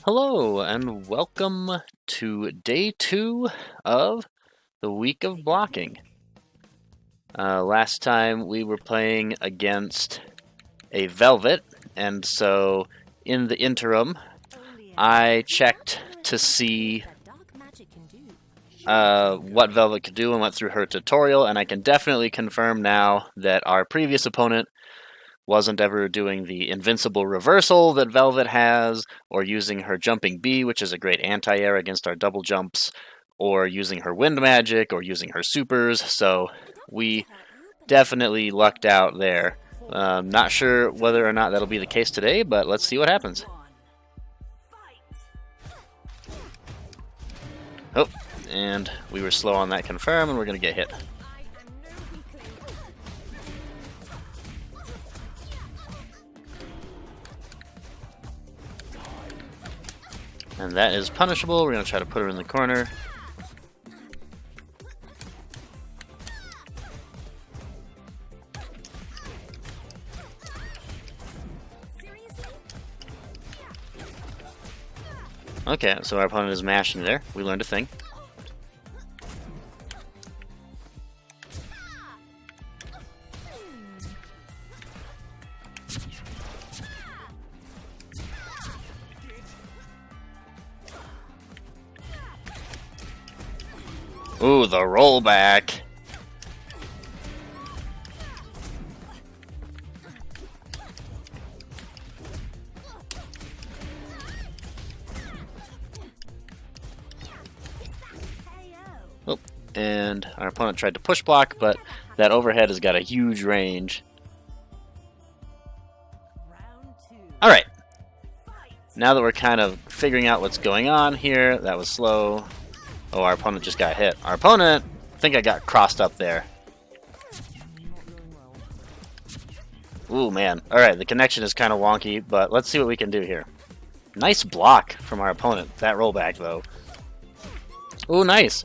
Hello, and welcome to day 2 of the week of blocking. Last time we were playing against a Velvet, and so in the interim, I checked to see what Velvet could do and went through her tutorial, and I can definitely confirm now that our previous opponent wasn't ever doing the invincible reversal that Velvet has, or using her jumping B, which is a great anti-air against our double jumps, or using her wind magic, or using her supers, so we definitely lucked out there. Not sure whether or not that'll be the case today, but let's see what happens. Oh, and we were slow on that confirm, and we're going to get hit. And that is punishable. We're going to try to put her in the corner. Okay, so our opponent is mashing there. We learned a thing. Ooh, the rollback. Oh, and our opponent tried to push block, but that overhead has got a huge range. Alright. Now that we're kind of figuring out what's going on here, that was slow. Oh, our opponent just got hit. Our opponent, I think I got crossed up there. Ooh, man. Alright, the connection is kind of wonky, but let's see what we can do here. Nice block from our opponent. That rollback, though. Ooh, nice.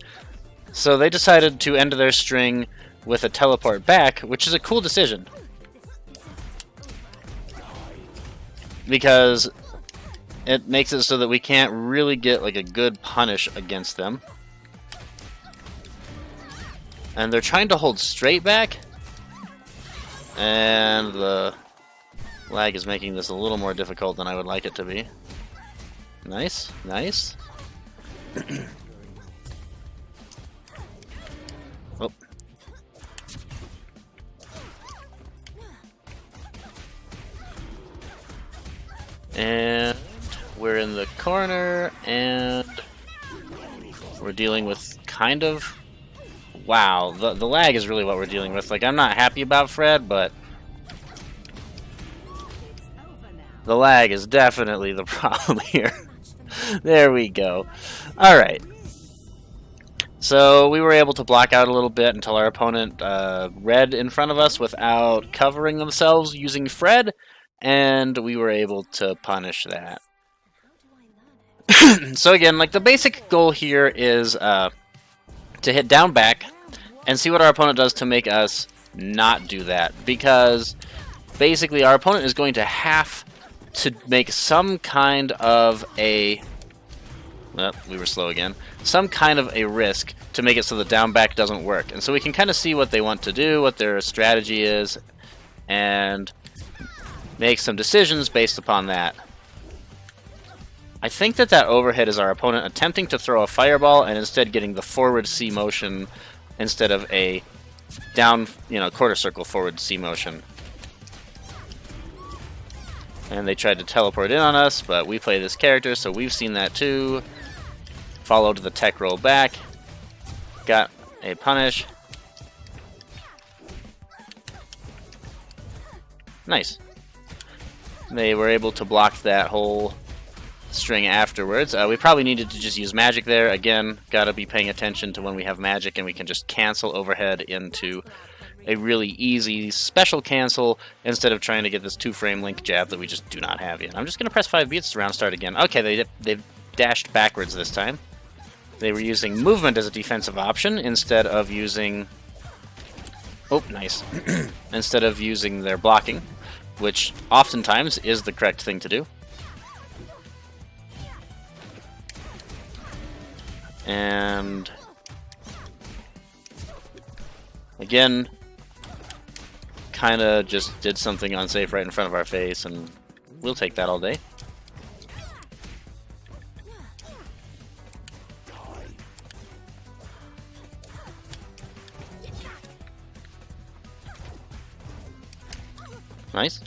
So they decided to end their string with a teleport back, which is a cool decision. Because it makes it so that we can't really get like a good punish against them. And they're trying to hold straight back. And the lag is making this a little more difficult than I would like it to be. Nice, nice. Oh. And we're in the corner, and we're dealing with kind of... Wow, the lag is really what we're dealing with. Like, I'm not happy about Fred, but the lag is definitely the problem here. There we go. Alright. So we were able to block out a little bit until our opponent read in front of us without covering themselves using Fred, and we were able to punish that. So again, like the basic goal here is to hit down back and see what our opponent does to make us not do that, because basically our opponent is going to have to make some kind of a... Oh, we were slow again. Some kind of a risk to make it so the down back doesn't work. And so we can kind of see what they want to do, what their strategy is, and make some decisions based upon that. I think that overhead is our opponent attempting to throw a fireball and instead getting the forward C motion instead of a down, quarter circle forward C motion. And they tried to teleport in on us, but we play this character, so we've seen that too. Followed the tech roll back. Got a punish. Nice. They were able to block that whole string afterwards. We probably needed to just use magic there. Again, gotta be paying attention to when we have magic and we can just cancel overhead into a really easy special cancel instead of trying to get this 2-frame link jab that we just do not have yet. I'm just gonna press 5 beats to round start again. Okay, they've dashed backwards this time. They were using movement as a defensive option instead of using... Oh, nice. Instead of using their blocking, which oftentimes is the correct thing to do. And again, kind of just did something unsafe right in front of our face, and we'll take that all day. Nice.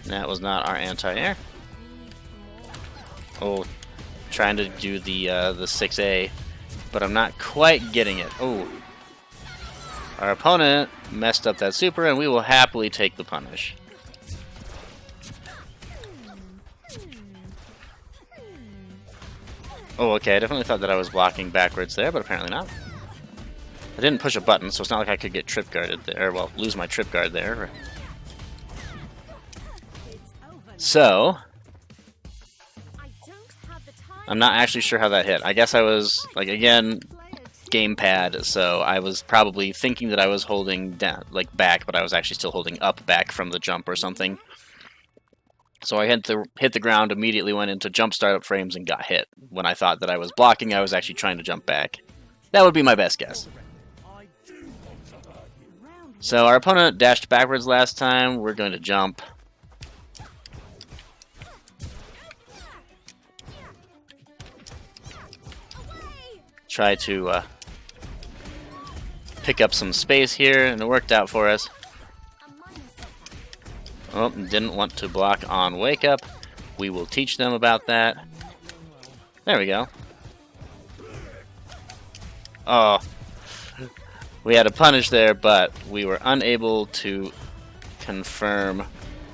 That was not our anti-air. Oh, trying to do the 6A, but I'm not quite getting it. Oh, our opponent messed up that super, and we will happily take the punish. Oh, okay, I definitely thought that I was blocking backwards there, but apparently not. I didn't push a button, so it's not like I could get trip guarded there. Well, lose my trip guard there. So, I'm not actually sure how that hit. I guess I was, like, again, gamepad, so I was probably thinking that I was holding down, like, back, but I was actually still holding up back from the jump or something. So I hit the ground, immediately went into jump startup frames and got hit. When I thought that I was blocking, I was actually trying to jump back. That would be my best guess. So our opponent dashed backwards last time. We're going to jump. Try to pick up some space here, and it worked out for us. Oh, didn't want to block on wake up. We will teach them about that. There we go. Oh, we had a punish there, but we were unable to confirm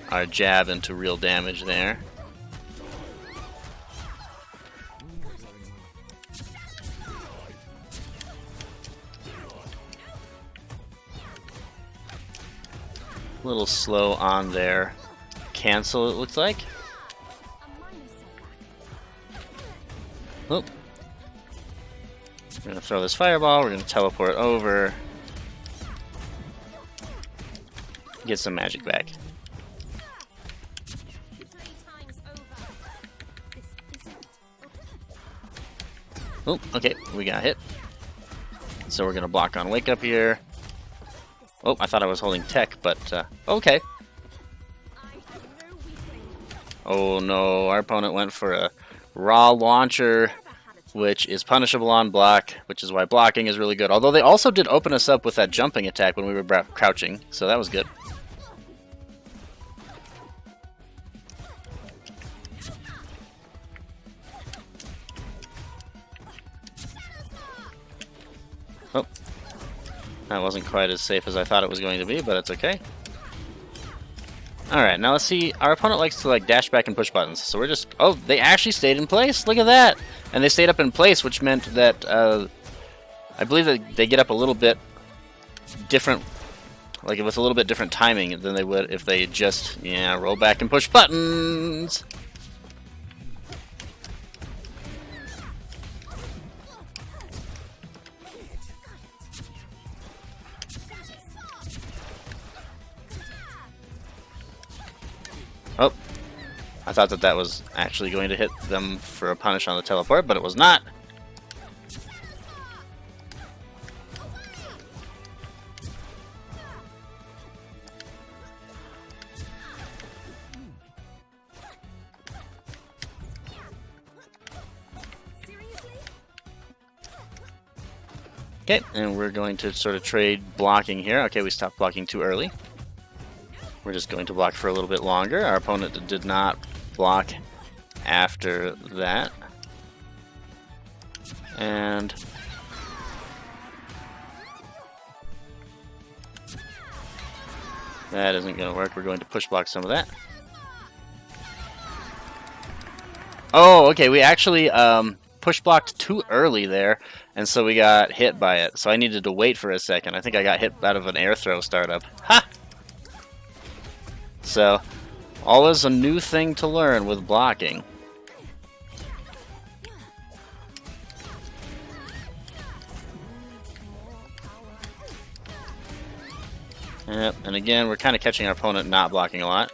our jab into real damage there. A little slow on their cancel, it looks like. Oh. We're going to throw this fireball, we're going to teleport over. Get some magic back. Oh, okay, we got hit. So we're going to block on wake up here. Oh, I thought I was holding tech, but okay. Oh no, our opponent went for a raw launcher, which is punishable on block, which is why blocking is really good. Although they also did open us up with that jumping attack when we were crouching, so that was good. Oh. That wasn't quite as safe as I thought it was going to be, but it's okay. Alright, now let's see. Our opponent likes to like dash back and push buttons, so we're just... Oh, they actually stayed in place? Look at that! And they stayed up in place, which meant that... I believe that they get up a little bit different... Like, with a little bit different timing than they would if they just, yeah, roll back and push buttons! Oh, I thought that that was actually going to hit them for a punish on the teleport, but it was not. Okay, and we're going to sort of trade blocking here. Okay, we stopped blocking too early. We're just going to block for a little bit longer. Our opponent did not block after that. And that isn't going to work. We're going to push block some of that. Oh, okay, we actually push blocked too early there, and so we got hit by it. So I needed to wait for a second. I think I got hit out of an air throw startup. Ha! So, always a new thing to learn with blocking. Yep, and again, we're kind of catching our opponent not blocking a lot.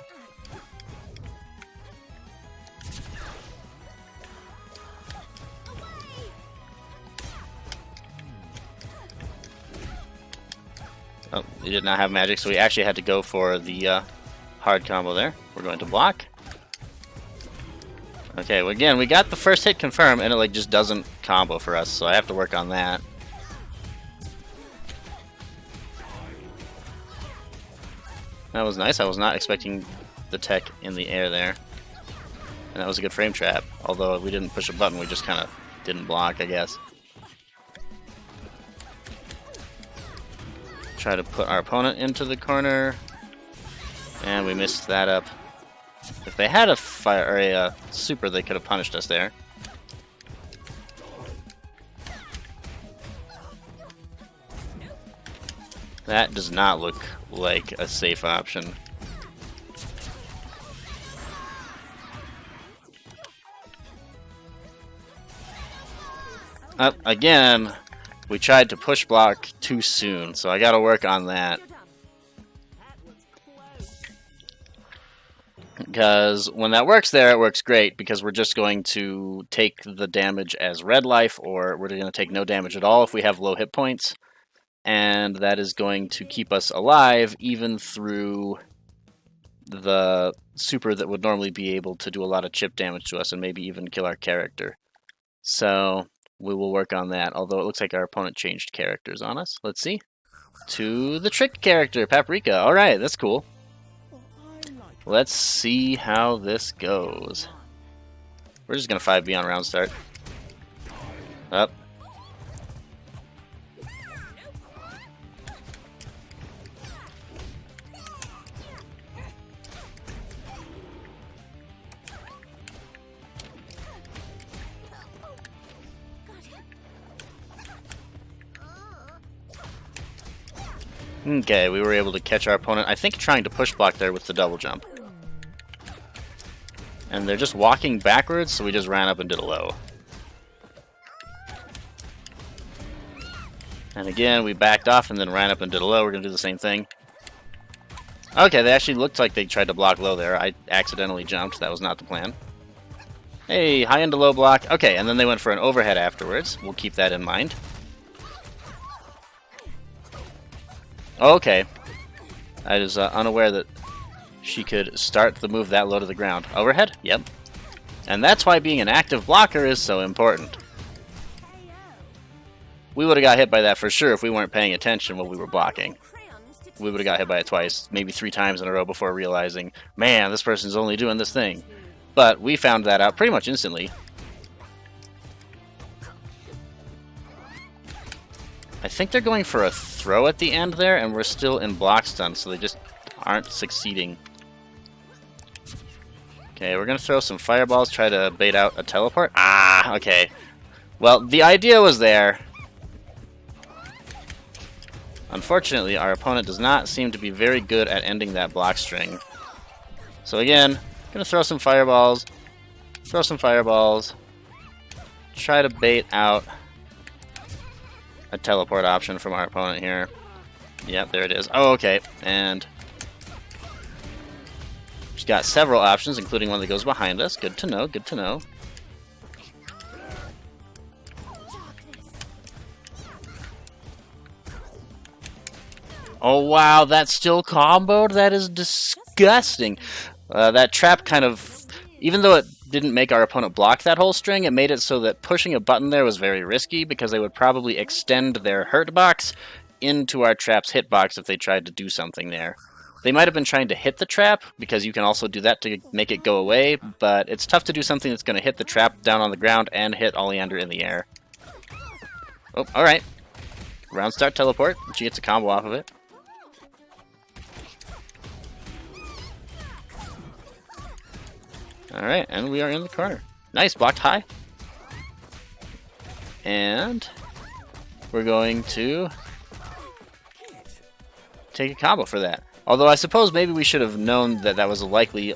Oh, he did not have magic, so we actually had to go for the hard combo there. We're going to block. Okay, well, again, we got the first hit confirmed, and it like just doesn't combo for us, so I have to work on that. That was nice. I was not expecting the tech in the air there. And that was a good frame trap. Although we didn't push a button, we just kind of didn't block, I guess. Try to put our opponent into the corner. And we missed that up. If they had a fire or a super, they could have punished us there. That does not look like a safe option. Again, we tried to push block too soon, so I gotta work on that. Because when that works there, it works great, because we're just going to take the damage as red life, or we're going to take no damage at all if we have low hit points. And that is going to keep us alive even through the super that would normally be able to do a lot of chip damage to us and maybe even kill our character. So we will work on that, although it looks like our opponent changed characters on us. Let's see. To the trick character, Paprika. Alright, that's cool. Let's see how this goes. We're just going to 5B on round start. Up. Okay, we were able to catch our opponent, I think trying to push block there with the double jump. And they're just walking backwards, so we just ran up and did a low. And again, we backed off and then ran up and did a low. We're going to do the same thing. Okay, they actually looked like they tried to block low there. I accidentally jumped. That was not the plan. Hey, high into low block. Okay, and then they went for an overhead afterwards. We'll keep that in mind. Okay. I was unaware that she could start the move that low to the ground. Overhead? Yep. And that's why being an active blocker is so important. We would have got hit by that for sure if we weren't paying attention while we were blocking. We would have got hit by it twice, maybe 3 times in a row before realizing, man, this person's only doing this thing. But we found that out pretty much instantly. I think they're going for a throw at the end there, and we're still in block stun, so they just aren't succeeding. Okay, we're going to throw some fireballs, try to bait out a teleport. Ah, okay. Well, the idea was there. Unfortunately, our opponent does not seem to be very good at ending that block string. So again, going to throw some fireballs. Throw some fireballs. Try to bait out a teleport option from our opponent here. Yep, there it is. Oh, okay. And she's got several options, including one that goes behind us. Good to know, good to know. Oh, wow, that's still comboed? That is disgusting. That trap kind of, even though it didn't make our opponent block that whole string, it made it so that pushing a button there was very risky because they would probably extend their hurt box into our trap's hitbox if they tried to do something there. They might have been trying to hit the trap, because you can also do that to make it go away, but it's tough to do something that's going to hit the trap down on the ground and hit Oleander in the air. Oh, alright. Round start teleport. She gets a combo off of it. Alright, and we are in the corner. Nice, blocked high. And we're going to take a combo for that. Although I suppose maybe we should have known that that was a likely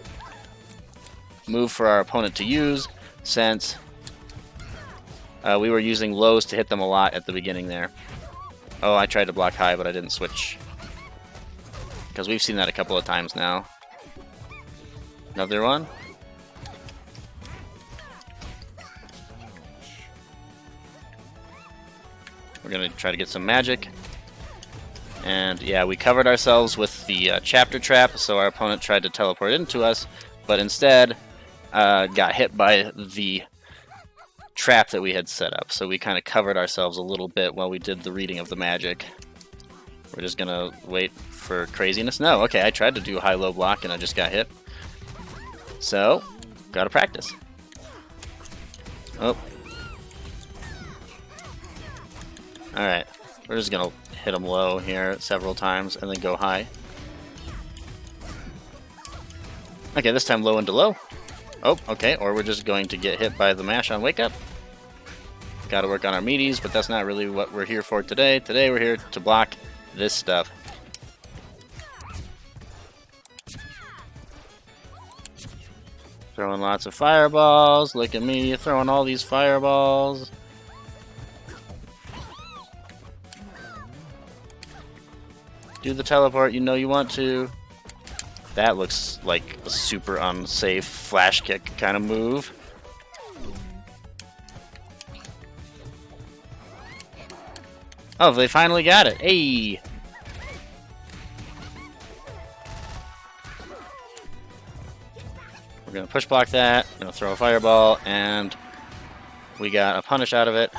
move for our opponent to use, since we were using lows to hit them a lot at the beginning there. Oh, I tried to block high, but I didn't switch. because we've seen that a couple of times now. Another one. We're gonna try to get some magic. And yeah, we covered ourselves with the chapter trap, so our opponent tried to teleport into us, but instead got hit by the trap that we had set up. So we kind of covered ourselves a little bit while we did the reading of the magic. We're just gonna wait for craziness. No, okay, I tried to do a high-low block and I just got hit. So, gotta practice. Oh. Alright, we're just gonna hit him low here several times and then go high. Okay, this time low into low. Oh, okay, or we're just going to get hit by the mash on wake up. Gotta work on our meaties, but that's not really what we're here for today. Today we're here to block this stuff. Throwing lots of fireballs. Look at me throwing all these fireballs. Do the teleport, you know you want to. That looks like a super unsafe flash kick kind of move. Oh, they finally got it. Hey! We're gonna push block that, gonna throw a fireball, and we got a punish out of it.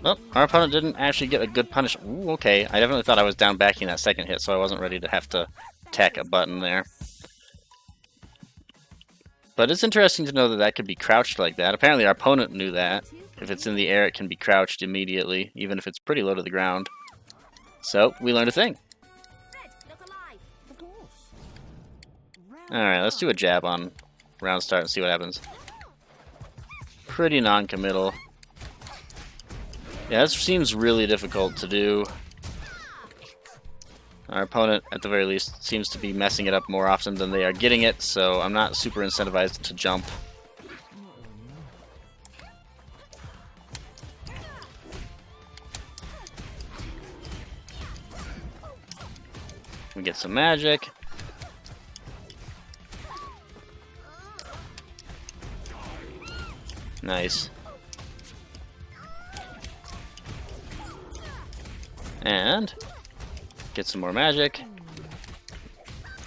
Oh, our opponent didn't actually get a good punish. Ooh, okay. I definitely thought I was down backing that second hit, so I wasn't ready to have to tack a button there. But it's interesting to know that that could be crouched like that. Apparently our opponent knew that. If it's in the air, it can be crouched immediately, even if it's pretty low to the ground. So, we learned a thing. Alright, let's do a jab on round start and see what happens. Pretty non-committal. Yeah, this seems really difficult to do. Our opponent, at the very least, seems to be messing it up more often than they are getting it, so I'm not super incentivized to jump. We get some magic. Nice. And get some more magic.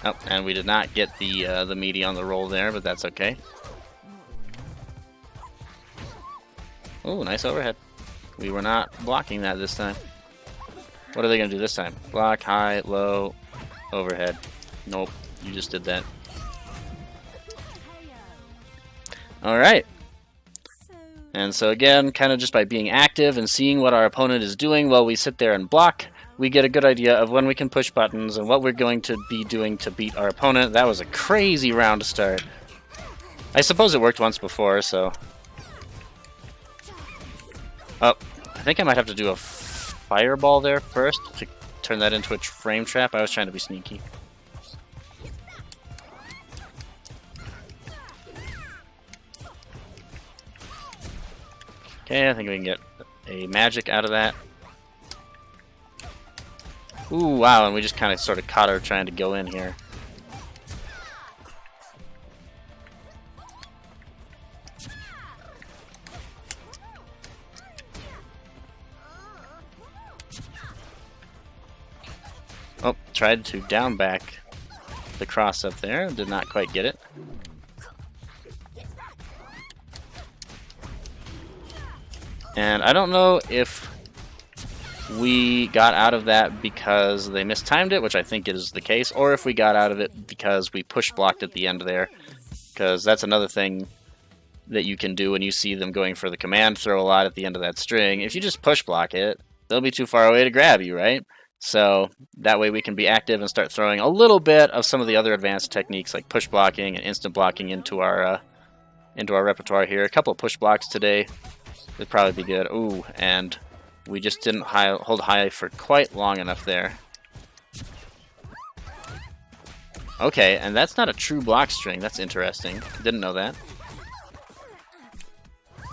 Oh, and we did not get the meaty on the roll there, but that's okay. Oh, nice overhead. We were not blocking that this time. What are they gonna do this time? Block, high, low, overhead. Nope, you just did that. Alright. And so again, kind of just by being active and seeing what our opponent is doing while we sit there and block, we get a good idea of when we can push buttons and what we're going to be doing to beat our opponent. That was a crazy round to start. I suppose it worked once before, so... Oh, I think I might have to do a fireball there first to turn that into a frame trap. I was trying to be sneaky. Okay, I think we can get a magic out of that. Ooh, wow, and we just kind of sort of caught her trying to go in here. Oh, tried to down back the cross up there, did not quite get it. And I don't know if we got out of that because they mistimed it, which I think is the case, or if we got out of it because we push blocked at the end there. Because that's another thing that you can do when you see them going for the command throw a lot at the end of that string. If you just push block it, they'll be too far away to grab you, right? So that way we can be active and start throwing a little bit of some of the other advanced techniques like push blocking and instant blocking into our repertoire here. A couple of push blocks today would probably be good. Ooh, and we just didn't hold high for quite long enough there. Okay, and that's not a true block string. That's interesting. Didn't know that.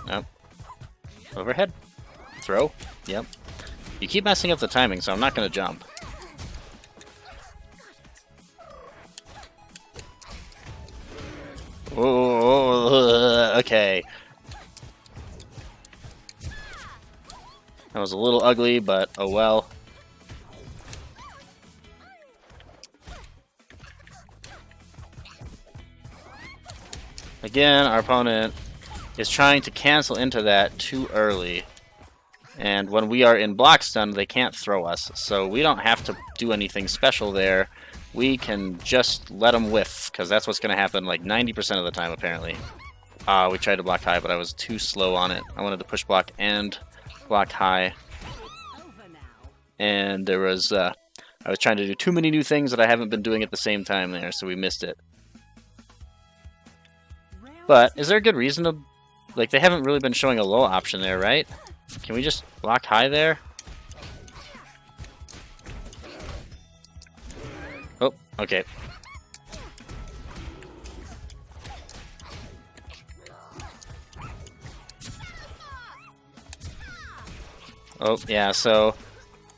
Nope. Overhead. throw? Yep. You keep messing up the timing, so I'm not going to jump. Oh, okay. That was a little ugly, but oh well. Again, our opponent is trying to cancel into that too early. And when we are in block stun, they can't throw us. So we don't have to do anything special there. We can just let them whiff, because that's what's going to happen like 90% of the time, apparently. We tried to block high, but I was too slow on it. I wanted to push block and block high. And there was, I was trying to do too many new things that I haven't been doing at the same time there, so we missed it. But, is there a good reason to, like, they haven't really been showing a low option there, right? Can we just block high there? Oh, okay. Oh, yeah, so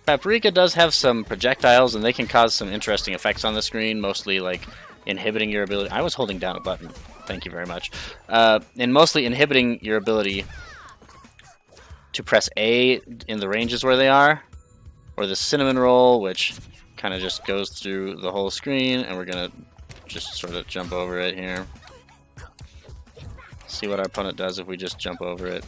Paprika does have some projectiles, and they can cause some interesting effects on the screen, mostly, like, inhibiting your ability. I was holding down a button. Thank you very much. And mostly inhibiting your ability to press A in the ranges where they are, or the cinnamon roll, which kind of just goes through the whole screen, and we're going to just sort of jump over it here. See what our opponent does if we just jump over it.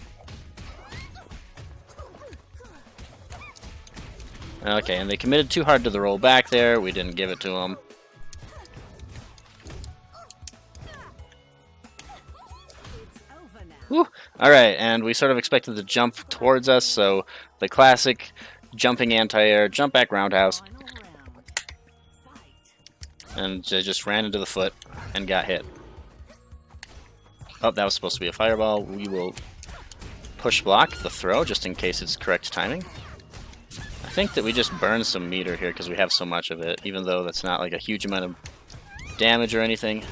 Okay, and they committed too hard to the roll back there. We didn't give it to them. Whew. Alright, and we sort of expected to jump towards us, so the classic jumping anti-air, jump back roundhouse. And they just ran into the foot and got hit. Oh, that was supposed to be a fireball. We will push block the throw, just in case it's correct timing. I think that we just burn some meter here because we have so much of it, even though that's not like a huge amount of damage or anything.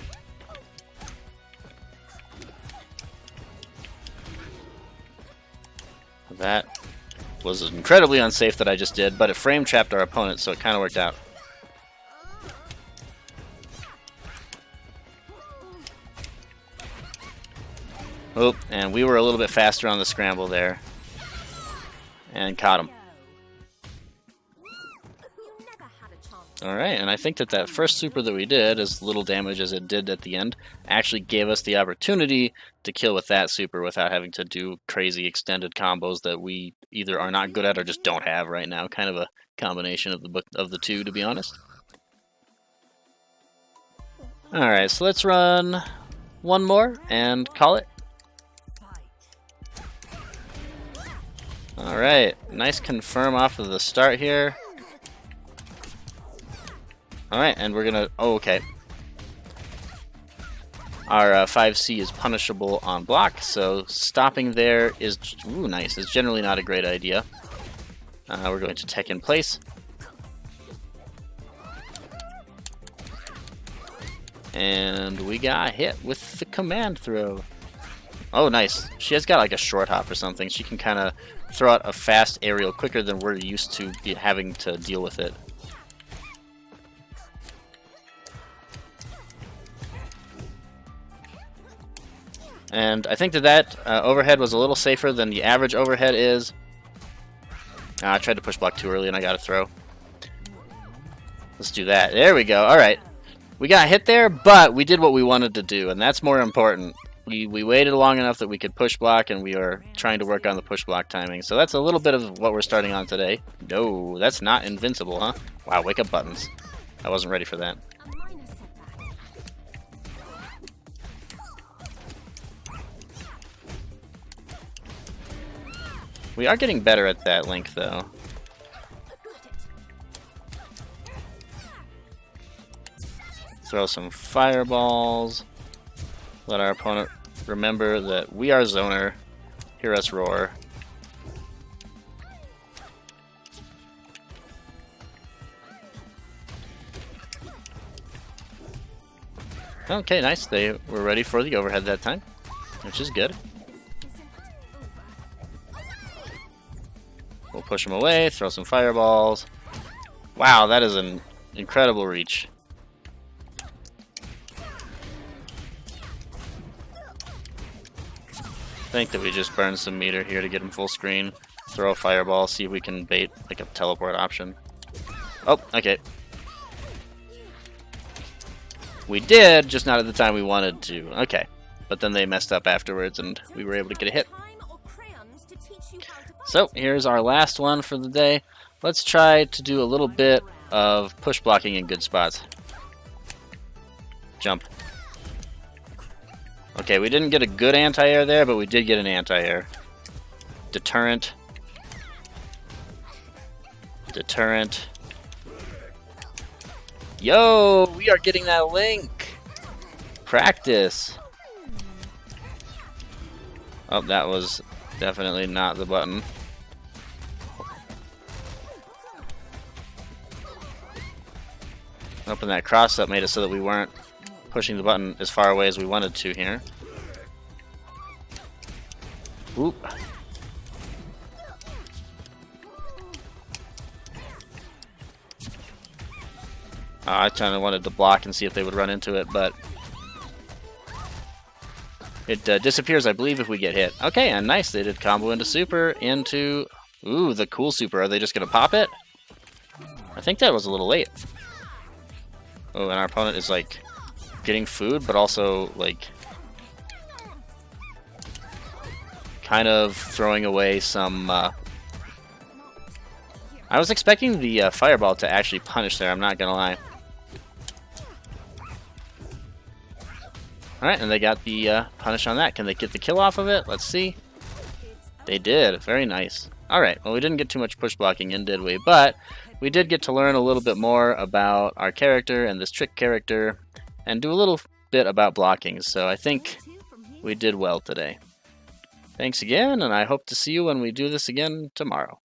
That was incredibly unsafe that I just did, but it frame trapped our opponent, so it kind of worked out. Oh, and we were a little bit faster on the scramble there. And caught him. Alright, and I think that that first super that we did, as little damage as it did at the end, actually gave us the opportunity to kill with that super without having to do crazy extended combos that we either are not good at or just don't have right now. Kind of a combination of the two, to be honest. Alright, so let's run one more and call it. Alright, nice confirm off of the start here. Alright, and we're gonna... Oh, okay. Our 5C is punishable on block, so stopping there is... Ooh, nice. Is generally not a great idea. We're going to tech in place. And we got hit with the command throw. Oh, nice. She has got like a short hop or something. She can kind of throw out a fast aerial quicker than we're used to having to deal with it. And I think that overhead was a little safer than the average overhead is. I tried to push block too early and I got a throw. Let's do that. There we go. Alright. We got hit there, but we did what we wanted to do, and that's more important. We waited long enough that we could push block, and we are trying to work on the push block timing. So that's a little bit of what we're starting on today. No, that's not invincible, huh? Wow, wake up buttons. I wasn't ready for that. We are getting better at that link, though. Throw some fireballs. Let our opponent remember that we are zoner. Hear us roar. Okay, nice. They were ready for the overhead that time, which is good. We'll push him away, throw some fireballs. Wow, that is an incredible reach. I think that we just burn some meter here to get him full screen. Throw a fireball, see if we can bait like a teleport option. Oh, okay. We did, just not at the time we wanted to. Okay. But then they messed up afterwards and we were able to get a hit. So, here's our last one for the day. Let's try to do a little bit of push blocking in good spots. Jump. Okay, we didn't get a good anti-air there, but we did get an anti-air. Deterrent. Deterrent. Yo, we are getting that link. Practice. Oh, that was definitely not the button. Open that cross up made it so that we weren't pushing the button as far away as we wanted to here. Oop. I kind of wanted to block and see if they would run into it, but it disappears, I believe, if we get hit. Okay, and nice. They did combo into super, into... Ooh, the cool super. Are they just going to pop it? I think that was a little late. Oh, and our opponent is, like, getting food, but also, like, kind of throwing away some... I was expecting the fireball to actually punish there, I'm not going to lie. Alright, and they got the punish on that. Can they get the kill off of it? Let's see. They did. Very nice. Alright, well we didn't get too much push blocking in, did we? But we did get to learn a little bit more about our character and this trick character, and do a little bit about blocking, so I think we did well today. Thanks again, and I hope to see you when we do this again tomorrow.